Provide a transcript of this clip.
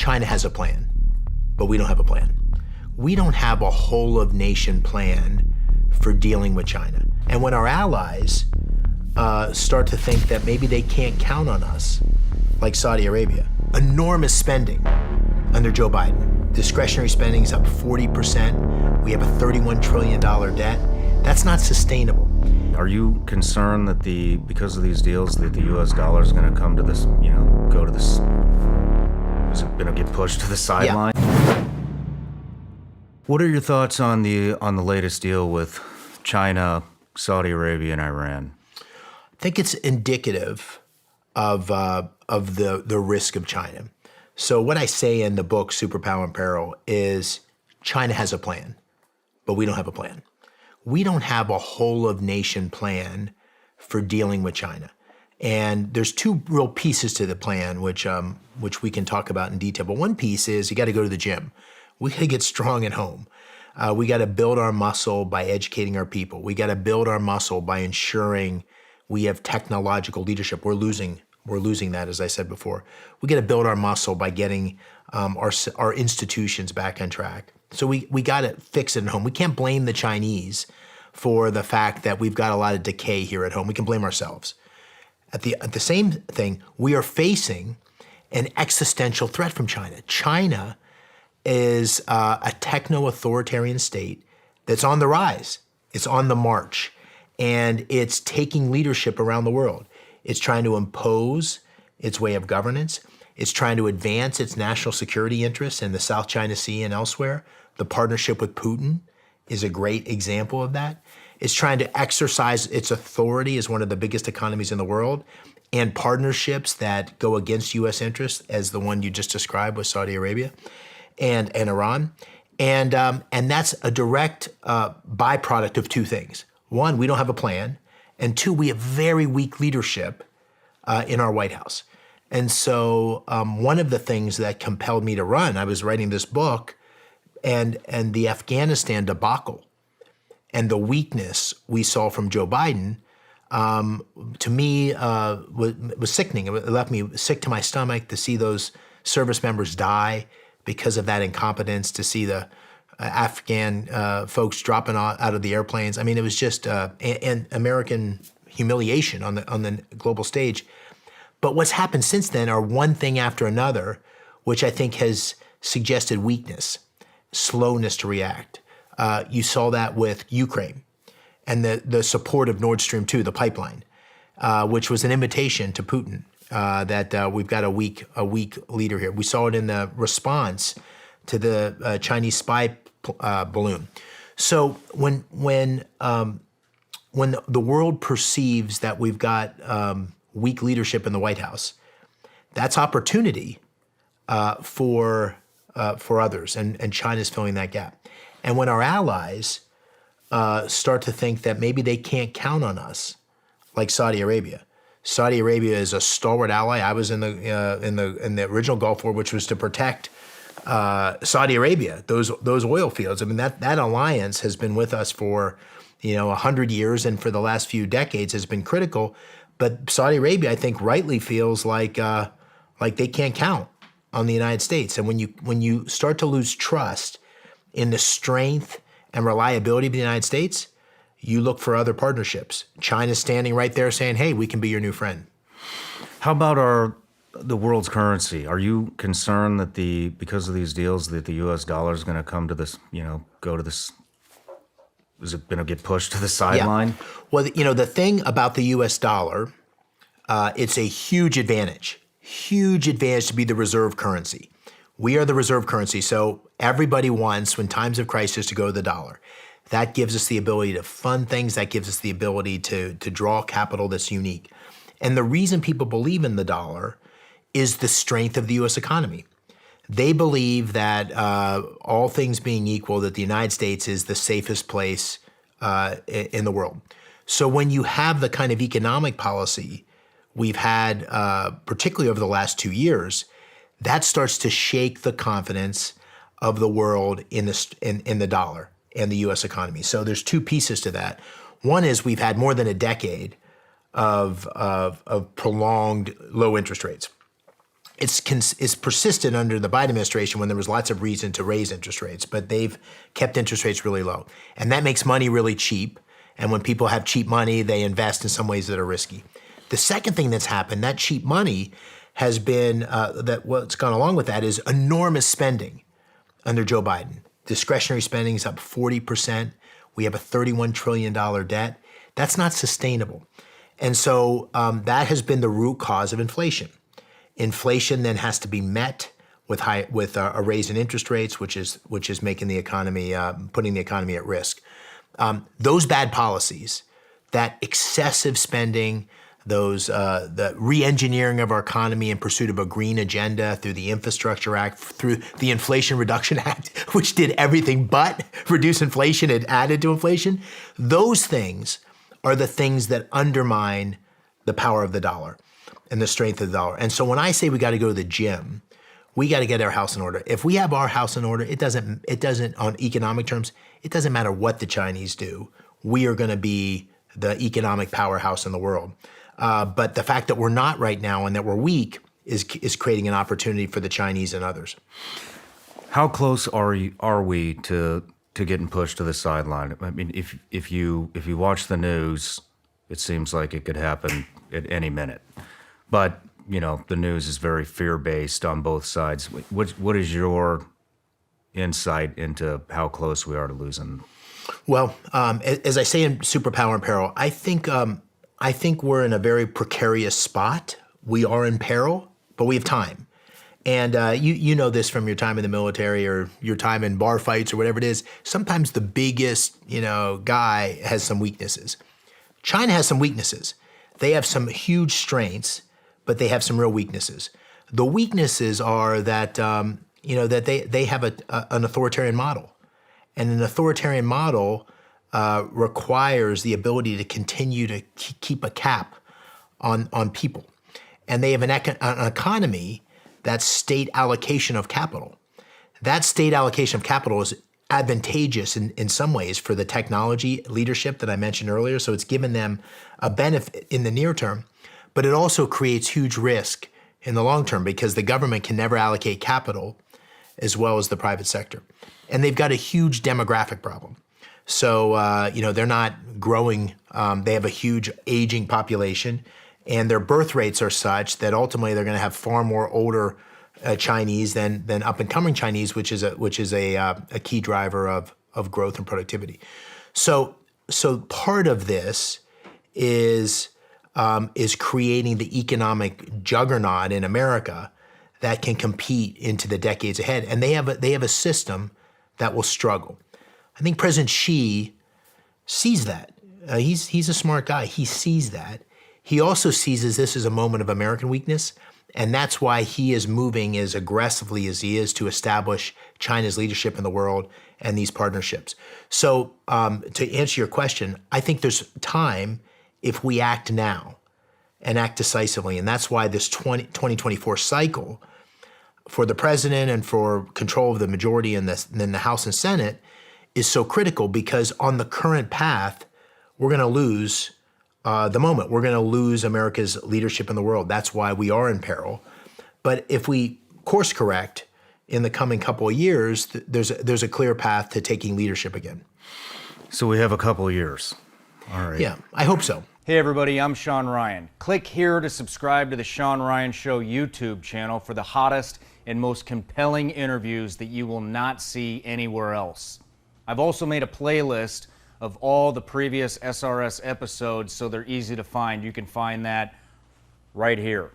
China has a plan, but we don't have a plan. We don't have a whole of nation plan for dealing with China. And when our allies start to think that maybe they can't count on us, like Saudi Arabia, enormous spending under Joe Biden. Discretionary spending is up 40%. We have a $31 trillion debt. That's not sustainable. Are you concerned that because of these deals, that the U.S. dollar is going to come to this, go to this, is it going to get pushed to the sideline? Yeah. What are your thoughts on the latest deal with China, Saudi Arabia, and Iran? I think it's indicative of the risk of China. So what I say in the book, Superpower in Peril, is China has a plan, but we don't have a plan. We don't have a whole of nation plan for dealing with China. And there's two real pieces to the plan, which we can talk about in detail. But one piece is you got to go to the gym. We got to get strong at home. We got to build our muscle by educating our people. We got to build our muscle by ensuring we have technological leadership. We're losing that, as I said before. We got to build our muscle by getting our institutions back on track. So we got to fix it at home. We can't blame the Chinese for the fact that we've got a lot of decay here at home. We can blame ourselves. At the same thing, we are facing an existential threat from China. China is a techno-authoritarian state that's on the rise. It's on the march, and it's taking leadership around the world. It's trying to impose its way of governance. It's trying to advance its national security interests in the South China Sea and elsewhere. The partnership with Putin is a great example of that. It's trying to exercise its authority as one of the biggest economies in the world, and partnerships that go against U.S. interests, as the one you just described with Saudi Arabia and Iran. And that's a direct byproduct of two things. One, we don't have a plan. And two, we have very weak leadership in our White House. And so one of the things that compelled me to run, I was writing this book, and the Afghanistan debacle and the weakness we saw from Joe Biden, to me, was sickening. It left me sick to my stomach to see those service members die because of that incompetence, to see the Afghan folks dropping out of the airplanes. I mean, it was just an American humiliation on the global stage. But what's happened since then are one thing after another, which I think has suggested weakness, slowness to react. You saw that with Ukraine and the support of Nord Stream 2, the pipeline, which was an invitation to Putin that we've got a weak leader here. We saw it in the response to the Chinese spy balloon. So when the world perceives that we've got weak leadership in the White House, that's opportunity for others, and China's filling that gap. And when our allies start to think that maybe they can't count on us, like Saudi Arabia. Saudi Arabia is a stalwart ally. I was in the original Gulf War, which was to protect Saudi Arabia, those oil fields. I mean, that alliance has been with us for 100 years, and for the last few decades has been critical. But Saudi Arabia, I think, rightly feels like they can't count on the United States. And when you start to lose trust in the strength and reliability of the United States, you look for other partnerships. China's standing right there saying, "Hey, we can be your new friend." How about the world's currency? Are you concerned that because of these deals that the U.S. dollar is going to come to this, go to this? Is it going to get pushed to the sideline? Yeah. Well, the thing about the U.S. dollar, it's a huge advantage to be the reserve currency. We are the reserve currency, so everybody wants, when times of crisis, to go to the dollar. That gives us the ability to fund things. That gives us the ability to draw capital that's unique. And the reason people believe in the dollar is the strength of the U.S. economy. They believe that all things being equal, that the United States is the safest place in the world. So when you have the kind of economic policy we've had, particularly over the last 2 years, that starts to shake the confidence of the world in the dollar and the U.S. economy. So there's two pieces to that. One is we've had more than a decade of prolonged low interest rates. it's persisted under the Biden administration when there was lots of reason to raise interest rates, but they've kept interest rates really low. And that makes money really cheap. And when people have cheap money, they invest in some ways that are risky. The second thing that's happened, that cheap money has been, that what's gone along with that is enormous spending under Joe Biden. Discretionary spending is up 40%. We have a $31 trillion debt. That's not sustainable. And so that has been the root cause of inflation. Inflation then has to be met with a raise in interest rates, which is making the economy, putting the economy at risk. Those bad policies, that excessive spending, the re-engineering of our economy in pursuit of a green agenda through the Infrastructure Act, through the Inflation Reduction Act, which did everything but reduce inflation, it added to inflation. Those things are the things that undermine the power of the dollar and the strength of the dollar. And so when I say we got to go to the gym, we got to get our house in order. If we have our house in order, it doesn't on economic terms, it doesn't matter what the Chinese do. We are going to be the economic powerhouse in the world. But the fact that we're not right now and that we're weak is creating an opportunity for the Chinese and others. How close are we to getting pushed to the sideline? I mean, if you watch the news, it seems like it could happen at any minute. But the news is very fear-based on both sides. What is your insight into how close we are to losing? Well, as I say in Superpower in Peril, I think we're in a very precarious spot. We are in peril, but we have time. And you know this from your time in the military or your time in bar fights or whatever it is. Sometimes the biggest, guy has some weaknesses. China has some weaknesses. They have some huge strengths, but they have some real weaknesses. The weaknesses are that that they have an authoritarian model, and an authoritarian model requires the ability to continue to keep a cap on people, and they have an economy that's state allocation of capital. That state allocation of capital is advantageous in some ways for the technology leadership that I mentioned earlier. So it's given them a benefit in the near term, but it also creates huge risk in the long term because the government can never allocate capital as well as the private sector. And they've got a huge demographic problem. So, they're not growing. They have a huge aging population, and their birth rates are such that ultimately they're going to have far more older Chinese than up-and-coming Chinese, which is a key driver of growth and productivity. So part of this is creating the economic juggernaut in America that can compete into the decades ahead, and they have a system that will struggle. I think President Xi sees that. He's a smart guy. He sees that. He also sees this as a moment of American weakness, and that's why he is moving as aggressively as he is to establish China's leadership in the world and these partnerships. So to answer your question, I think there's time if we act now and act decisively, and that's why this 2024 cycle for the president and for control of the majority in the House and Senate is so critical, because on the current path, we're going to lose the moment. We're going to lose America's leadership in the world. That's why we are in peril. But if we course correct in the coming couple of years, there's a clear path to taking leadership again. So we have a couple of years. All right. Yeah, I hope so. Hey everybody, I'm Sean Ryan. Click here to subscribe to the Sean Ryan Show YouTube channel for the hottest and most compelling interviews that you will not see anywhere else. I've also made a playlist of all the previous SRS episodes so they're easy to find. You can find that right here.